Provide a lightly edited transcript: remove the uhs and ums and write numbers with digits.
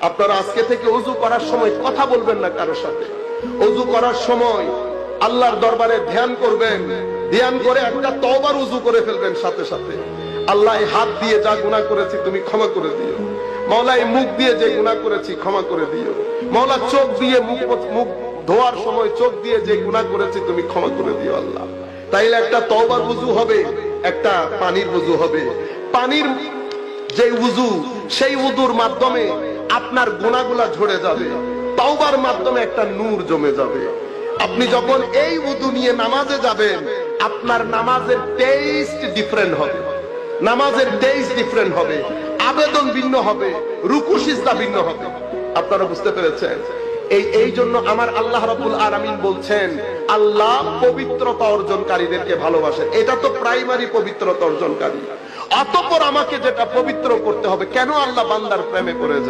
আপনারা আজকে থেকে ওযু করার সময় কথা বলবেন না কারোর সাথে। ওযু করার সময় আল্লাহর দরবারে ধ্যান করবেন, ধ্যান করে একটা তওবার ওযু করে ফেলবেন সাথে সাথে। আল্লাহ, হাত দিয়ে যা গুনাহ করেছি তুমি ক্ষমা করে দিও। মাওলা, মুখ দিয়ে যে গুনাহ করেছি ক্ষমা করে দিও। মাওলা, চোখ দিয়ে মুখ ধোয়ার সময় চোখ দিয়ে যে গুনাহ করেছি তুমি ক্ষমা করে দিও আল্লাহ। তাইলে একটা তওবার ওযু হবে, একটা পানির ওযু হবে। পানির যে ওযু, সেই ওযুর মাধ্যমে আপনার গুনাহগুলা ঝরে যাবে, তওবার মাধ্যমে একটা নূর জমে যাবে। আপনি যখন এই ওযু নিয়ে নামাজে যাবেন, আপনার নামাজের টেস্ট ডিফারেন্ট হবে, নামাজের টেস্ট ডিফারেন্ট হবে, আবেদন ভিন্ন হবে, রুকু সিজদা ভিন্ন হবে। আপনারা বুঝতে পেরেছেন? এই জন্য আমার আল্লাহ রাব্বুল আলামিন বলছেন, আল্লাহ পবিত্রতা অর্জনকারীদেরকে ভালোবাসেন। এটা তো প্রাইমারি পবিত্রতা অর্জনকারী। অতঃপর আমাকে যেটা পবিত্র করতে হবে, কেন আল্লাহ বান্দার প্রেমে পড়ে যায়?